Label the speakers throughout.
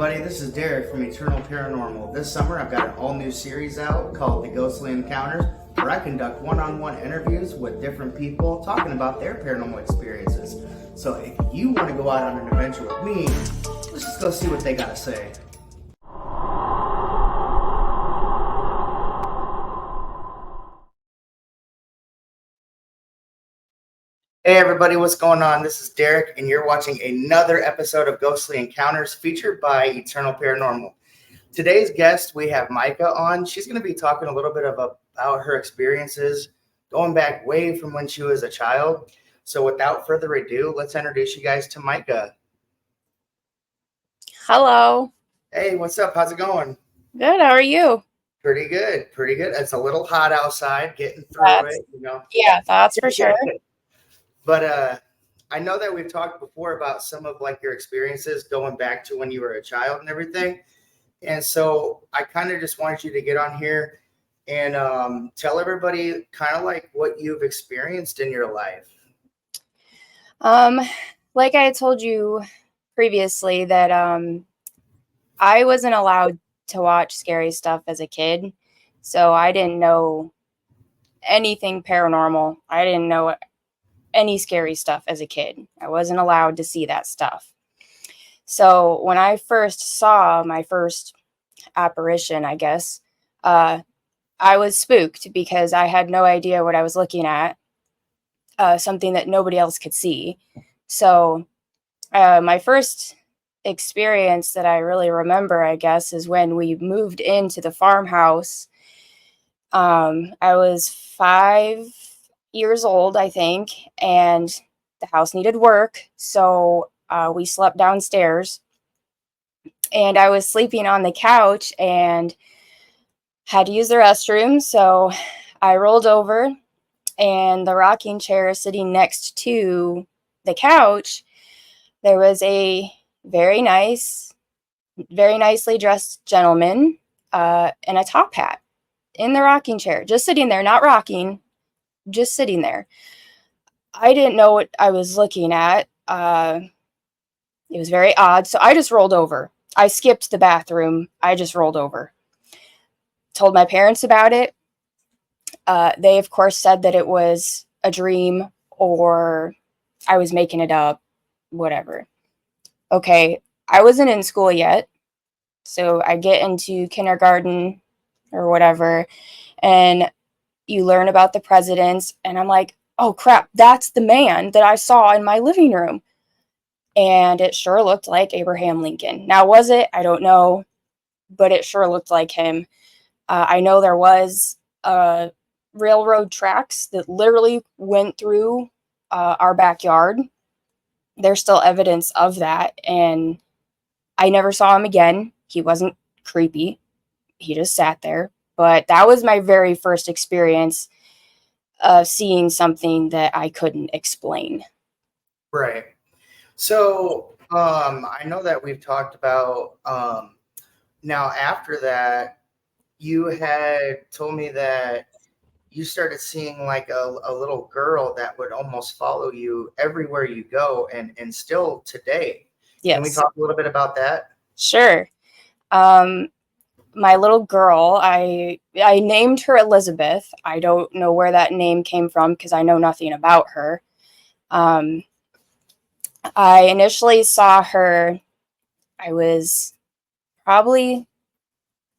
Speaker 1: everybody, this is Derek from Eternal Paranormal. This summer I've got an all-new series out called The Ghostly Encounters, where I conduct one-on-one interviews with different people talking about their paranormal experiences. So if you want to go out on an adventure with me, let's just go see what they got to say. Hey everybody, what's going on? This is Derek, and you're watching another episode of Ghostly Encounters featured by Eternal Paranormal. Today's guest, we have Micah on. She's going to be talking a little bit about her experiences going back way from when she was a child. So without further ado, let's introduce you guys to Micah.
Speaker 2: Hello.
Speaker 1: Hey, what's up? How's it going?
Speaker 2: Good. How are you?
Speaker 1: Pretty good. Pretty good. It's a little hot outside, getting through it, you know.
Speaker 2: Yeah, that's for sure.
Speaker 1: But I know that we've talked before about some of like your experiences going back to when you were a child and everything. And so I kind of just wanted you to get on here and tell everybody kind of like what you've experienced in your life.
Speaker 2: Like I told you previously that I wasn't allowed to watch scary stuff as a kid. So I didn't know anything paranormal. I didn't know any scary stuff as a kid. I wasn't allowed to see that stuff. So when I first saw my first apparition, I guess, I was spooked because I had no idea what I was looking at, something that nobody else could see. So my first experience that I really remember, I guess, is when we moved into the farmhouse. I was 5 years old, I think, and the house needed work. So we slept downstairs, and I was sleeping on the couch and had to use the restroom. So I rolled over, and the rocking chair sitting next to the couch, there was a very nicely dressed gentleman in a top hat in the rocking chair, just sitting there, not rocking, just sitting there. I didn't know what I was looking at. It was very odd. So I just rolled over. I skipped the bathroom. I just rolled over. Told my parents about it. They, of course, said that it was a dream or I was making it up, whatever. Okay, I wasn't in school yet. So I get into kindergarten or whatever, and you learn about the presidents, and I'm like, oh crap, that's the man that I saw in my living room. And it sure looked like Abraham Lincoln. Now, was it? I don't know, but it sure looked like him. I know there was railroad tracks that literally went through our backyard. There's still evidence of that, and I never saw him again. He wasn't creepy. He just sat there. But that was my very first experience of seeing something that I couldn't explain.
Speaker 1: Right. So I know that we've talked about now after that, you had told me that you started seeing like a little girl that would almost follow you everywhere you go and still today.
Speaker 2: Yes.
Speaker 1: Can we talk a little bit about that?
Speaker 2: Sure. My little girl, I named her Elizabeth. I don't know where that name came from because I know nothing about her. I initially saw her, I was probably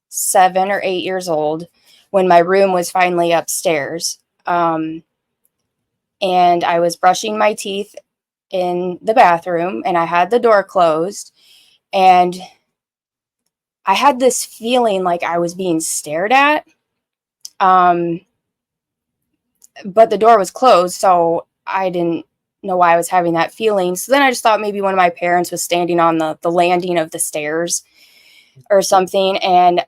Speaker 2: 7 or 8 years old when my room was finally upstairs. And I was brushing my teeth in the bathroom, and I had the door closed, and I had this feeling like I was being stared at. But the door was closed, so I didn't know why I was having that feeling. So then I just thought maybe one of my parents was standing on the landing of the stairs or something. And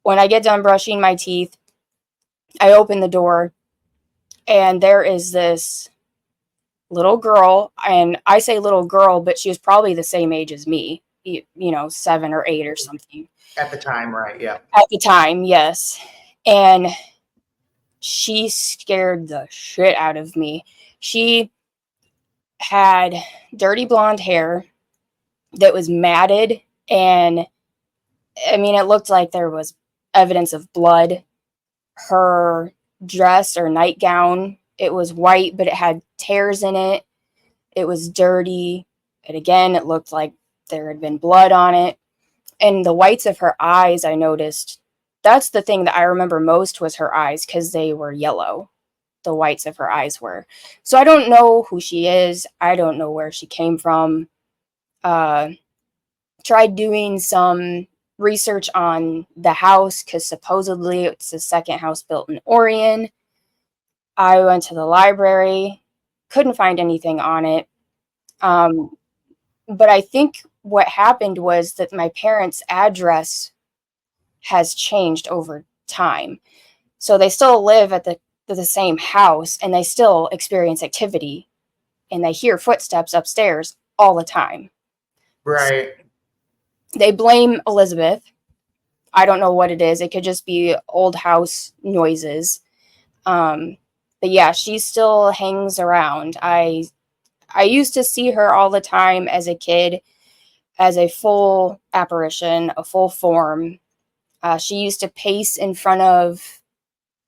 Speaker 2: when I get done brushing my teeth, I open the door, and there is this little girl. And I say little girl, but she was probably the same age as me, 7 or 8 or something.
Speaker 1: At the time, right? Yeah.
Speaker 2: At the time, yes. And she scared the shit out of me. She had dirty blonde hair that was matted And I mean, it looked like there was evidence of blood. Her dress or nightgown, it was white, but it had tears in it. It was dirty. And again, it looked like there had been blood on it. And the whites of her eyes, I noticed, that's the thing that I remember most was her eyes, because they were yellow. The whites of her eyes were. So I don't know who she is. I don't know where she came from. Tried doing some research on the house, because supposedly it's the second house built in Orion. I went to the library, couldn't find anything on it. But I think what happened was that my parents' address has changed over time. So they still live at the same house, and they still experience activity, and they hear footsteps upstairs all the time.
Speaker 1: Right.
Speaker 2: They blame Elizabeth. I don't know what it is. It could just be old house noises. But yeah, she still hangs around. I used to see her all the time as a kid, as a full apparition, a full form. She used to pace in front of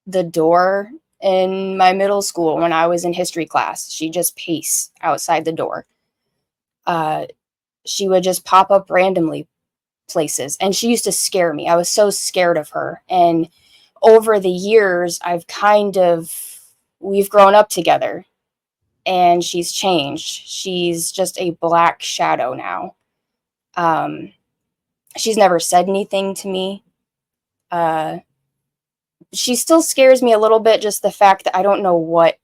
Speaker 2: the door in my middle school when I was in history class. She'd just pace outside the door. She would just pop up randomly places, and she used to scare me. I was so scared of her. And over the years, we've grown up together, and she's changed. She's just a black shadow now. She's never said anything to me. She still scares me a little bit, just the fact that I don't know what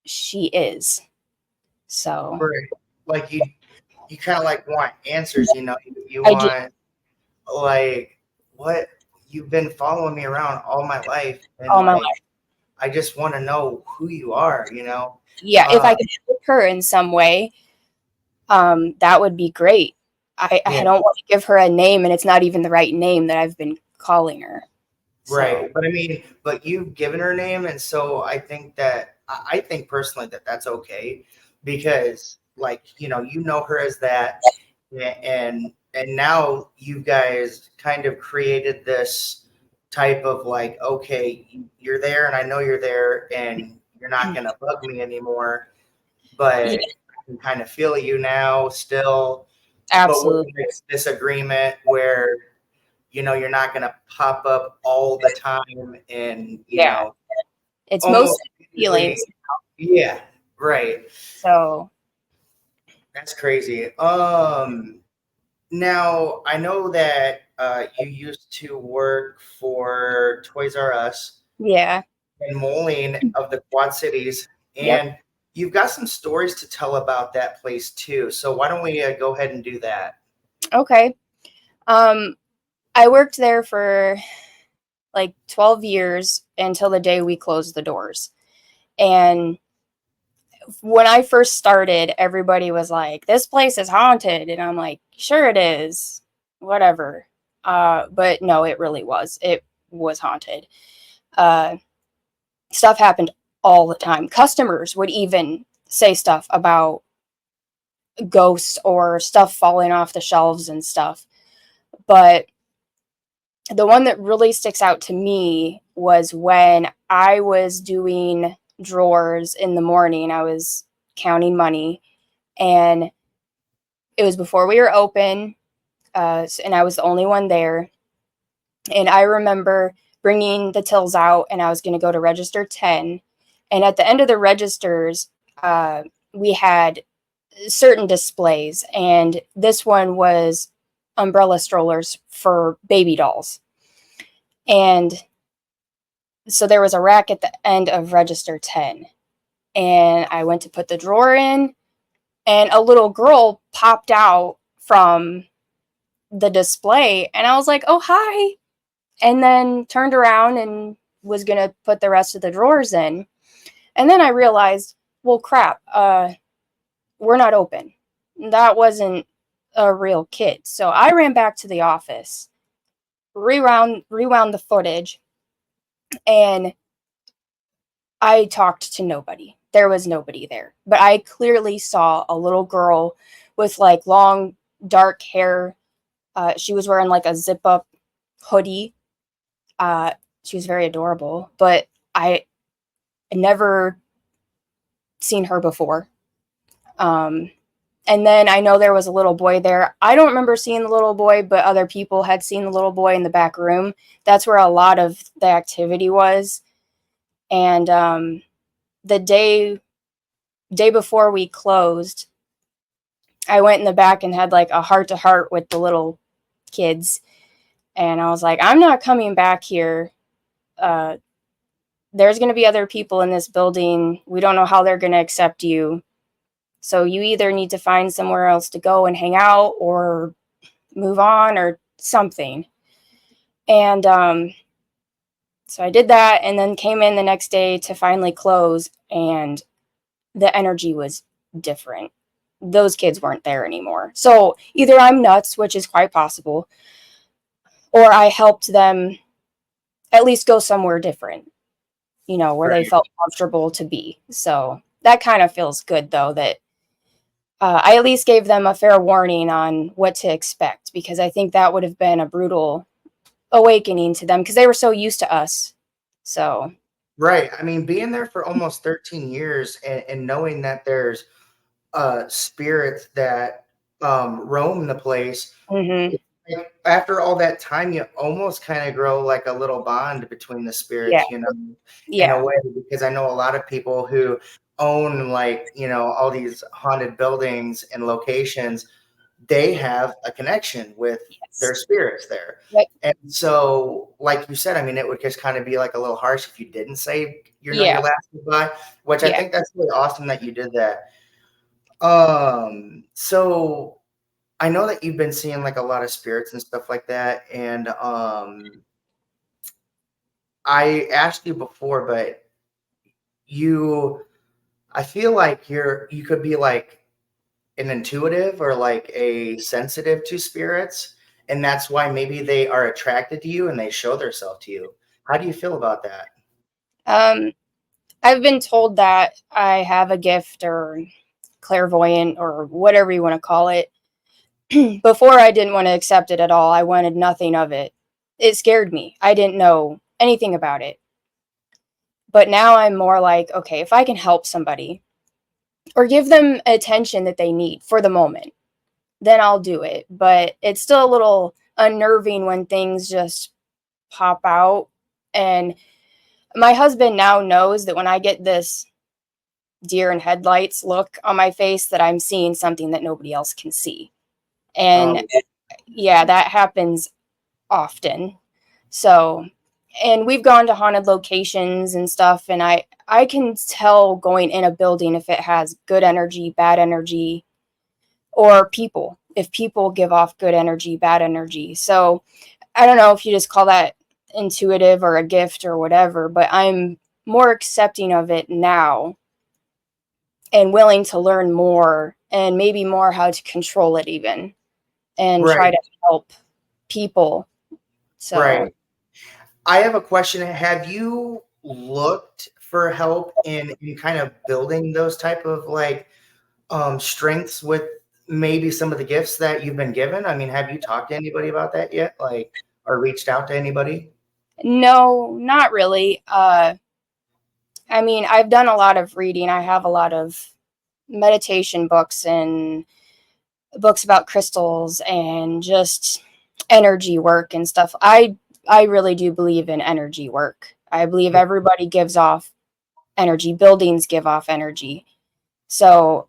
Speaker 2: she is. So
Speaker 1: Right. Like you kind of like want answers, you
Speaker 2: I do.
Speaker 1: want like what you've been following me around all my life, and
Speaker 2: All my
Speaker 1: like
Speaker 2: life.
Speaker 1: I just want to know who you are,
Speaker 2: Yeah, if
Speaker 1: Uh
Speaker 2: I could help her in some way, that would be great. I
Speaker 1: yeah,
Speaker 2: don't want to give her a name, and it's not even the right name that I've been calling her. So
Speaker 1: right. But I mean, but you've given her a name, and so I think that I think personally that that's okay, because like you know her as that, and now you guys kind of created this type of like, okay, you're there, and I know you're there, and you're not gonna bug me anymore, but
Speaker 2: yeah,
Speaker 1: I can kind of feel you now still, but with
Speaker 2: absolutely.
Speaker 1: this agreement where you're not going to pop up all the time, and
Speaker 2: Yeah, it's
Speaker 1: almost
Speaker 2: mostly
Speaker 1: immediately.
Speaker 2: feelings.
Speaker 1: Yeah, right.
Speaker 2: So
Speaker 1: That's crazy. Now I know that you used to work for Toys R Us
Speaker 2: yeah,
Speaker 1: in Moline of the Quad Cities,
Speaker 2: yep.
Speaker 1: and you've got some stories to tell about that place too. So why don't we go ahead and do that?
Speaker 2: Okay. Um, I worked there for like 12 years until the day we closed the doors. And when I first started, everybody was like, "This place is haunted," and I'm like, "Sure it is, whatever." But no, it really was. It was haunted. Uh, Stuff happened all the time. Customers would even say stuff about ghosts or stuff falling off the shelves and stuff. But the one that really sticks out to me was when I was doing drawers in the morning. I was counting money, and it was before we were open, and I was the only one there. And I remember bringing the tills out, and I was going to go to register 10. And at the end of the registers, we had certain displays, and this one was umbrella strollers for baby dolls. And so there was a rack at the end of register 10. And I went to put the drawer in, and a little girl popped out from the display, and I was like, "Oh, hi." And then turned around and was going to put the rest of the drawers in. And then I realized, well, crap, we're not open. That wasn't a real kid. So I ran back to the office, rewound the footage, and I talked to nobody. There was nobody there. But I clearly saw a little girl with like long dark hair, She was wearing like a zip up hoodie. She was very adorable, but I never seen her before. And then I know there was a little boy there. I don't remember seeing the little boy, but other people had seen the little boy in the back room. That's where a lot of the activity was. And the day before we closed, I went in the back and had like a heart to heart with the little kids. And I was like, I'm not coming back here. There's going to be other people in this building. We don't know how they're going to accept you. So you either need to find somewhere else to go and hang out or move on or something. And so I did that and then came in the next day to finally close, and the energy was different. Those kids weren't there anymore. So either I'm nuts, which is quite possible, or I helped them at least go somewhere different, where they felt comfortable to be. So that kind of feels good, though, that I at least gave them a fair warning on what to expect, because I think that would have been a brutal awakening to them because they were so used to us. So
Speaker 1: Right. I mean, being there for almost 13 years and knowing that there's spirits that roam the place,
Speaker 2: mhm.
Speaker 1: like, after all that time, you almost kind of grow like a little bond between the
Speaker 2: Yeah,
Speaker 1: spirits, in a
Speaker 2: yeah,
Speaker 1: way, because I know a lot of people who own like, all these haunted buildings and locations, they have a connection with
Speaker 2: yes,
Speaker 1: their spirits there.
Speaker 2: yep,
Speaker 1: And so, like you said, I mean, it would just kind of be like a little harsh if you didn't say,
Speaker 2: yeah,
Speaker 1: your last goodbye, which I
Speaker 2: yeah.
Speaker 1: think that's really awesome that you did that. So I know that you've been seeing like a lot of spirits and stuff like that. And I asked you before, but you, I feel like you could be like an intuitive or like a sensitive to spirits, and that's why maybe they are attracted to you and they show themselves to you. How do you feel about that?
Speaker 2: Um, I've been told that I have a gift or clairvoyant or whatever you want to call it. Before, I didn't want to accept it at all. I wanted nothing of it. It scared me. I didn't know anything about it. But now I'm more like, okay, if I can help somebody or give them attention that they need for the moment, then I'll do it. But it's still a little unnerving when things just pop out. And my husband now knows that when I get this deer in headlights look on my face, that I'm seeing something that nobody else can see. And
Speaker 1: Um,
Speaker 2: yeah, that happens often. So, and we've gone to haunted locations and stuff, and I can tell going in a building if it has good energy, bad energy, or people. If people give off good energy, bad energy. So, I don't know if you just call that intuitive or a gift or whatever, but I'm more accepting of it now and willing to learn more and maybe more how to control it even and try
Speaker 1: right,
Speaker 2: to help people. So,
Speaker 1: right. I have a question. Have you looked for help in kind of building those type of like strengths with maybe some of the gifts that you've been given? I mean, have you talked to anybody about that yet? Like, or reached out to anybody?
Speaker 2: no, not really. I mean, I've done a lot of reading. I have a lot of meditation books and books about crystals and just energy work and stuff. I really do believe in energy work. I believe everybody gives off energy. Buildings give off energy. So,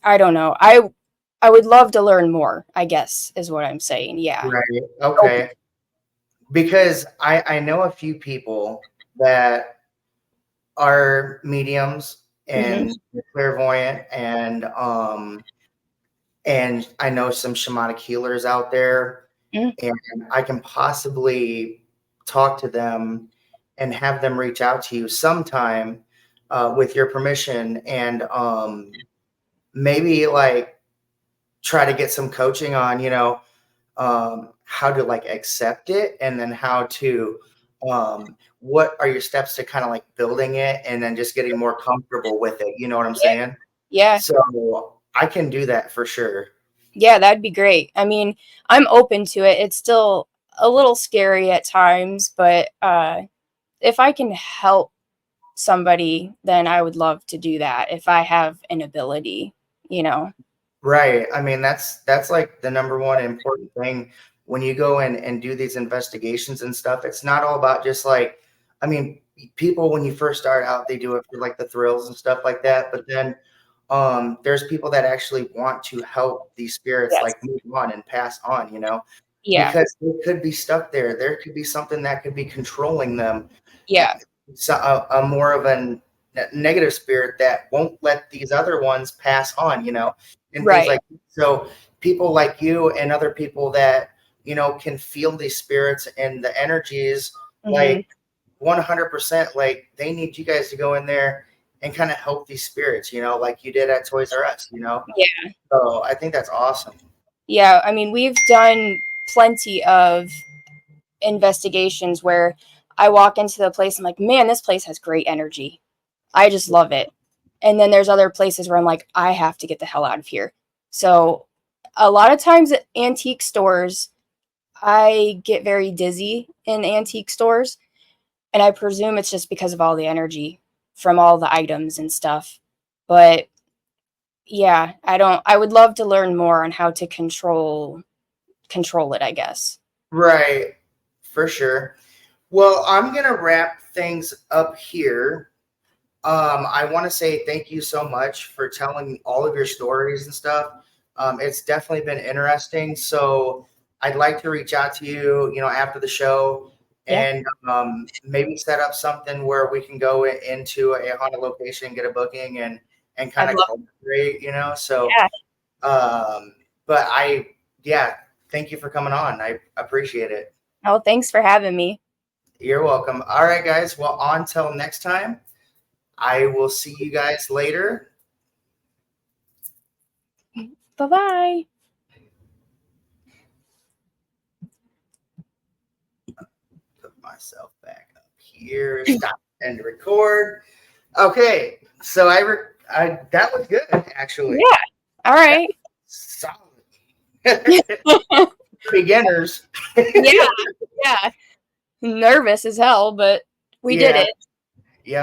Speaker 2: I don't know. I would love to learn more, I guess is what I'm saying. Yeah.
Speaker 1: Right.
Speaker 2: Open.
Speaker 1: Okay. Because I know a few people that are mediums
Speaker 2: Mhm.
Speaker 1: and clairvoyant, and I know some shamanic healers out there,
Speaker 2: Mhm.
Speaker 1: and I can possibly talk to them and have them reach out to you sometime, with your permission, and maybe like try to get some coaching on, how to like accept it, and then how to, what are your steps to kind of like building it and then just getting more comfortable with it. You know what I'm
Speaker 2: Yeah.
Speaker 1: saying?
Speaker 2: Yeah.
Speaker 1: So I can do that for sure.
Speaker 2: Yeah, that'd be great. I mean, I'm open to it. It's still a little scary at times, but if I can help somebody, then I would love to do that if I have an ability, you know.
Speaker 1: Right. I mean, that's like the number one important thing when you go in and do these investigations and stuff. It's not all about just like, I mean, people when you first start out, they do it for like the thrills and stuff like that. But then there's people that actually want to help these spirits
Speaker 2: Yes.
Speaker 1: like move on and pass on, you know,
Speaker 2: Yeah.
Speaker 1: because they could be stuck there. There could be something that could be controlling them.
Speaker 2: Yeah.
Speaker 1: So a more of a negative spirit that won't let these other ones pass on, you know, and things
Speaker 2: Right.
Speaker 1: like that. So people like you and other people that, you know, can feel these spirits and the energies,
Speaker 2: Hmm.
Speaker 1: like 100%, like they need you guys to go in there and kind of help these spirits, you know, like you did at Toys R Us, you know.
Speaker 2: Yeah.
Speaker 1: So I think that's awesome.
Speaker 2: Yeah. I mean, we've done plenty of investigations where I walk into the place, I'm like, man, this place has great energy. I just love it. And then there's other places where I'm like, I have to get the hell out of here. So a lot of times at antique stores, I get very dizzy in antique stores. And I presume it's just because of all the energy from all the items and stuff. But yeah, I would love to learn more on how to control it, I guess.
Speaker 1: Right, for sure. Well, I'm gonna wrap things up here. I want to say thank you so much for telling all of your stories and stuff. It's definitely been interesting. So I'd like to reach out to you, you know, after the show
Speaker 2: Yeah,
Speaker 1: and maybe set up something where we can go into a haunted location, get a booking, and kind
Speaker 2: I'd
Speaker 1: of
Speaker 2: love.
Speaker 1: collaborate, you know. So,
Speaker 2: Yeah.
Speaker 1: but yeah, thank you for coming on. I appreciate it.
Speaker 2: Oh, thanks for having me.
Speaker 1: You're welcome. All right, guys. Well, until next time. I will see you guys later.
Speaker 2: Bye bye.
Speaker 1: Put myself back up here. Stop and record. Okay, so I that was good actually.
Speaker 2: Yeah. All
Speaker 1: That
Speaker 2: right.
Speaker 1: was solid. Beginners.
Speaker 2: Yeah. Yeah. Nervous as hell, but we did
Speaker 1: Yeah.
Speaker 2: it.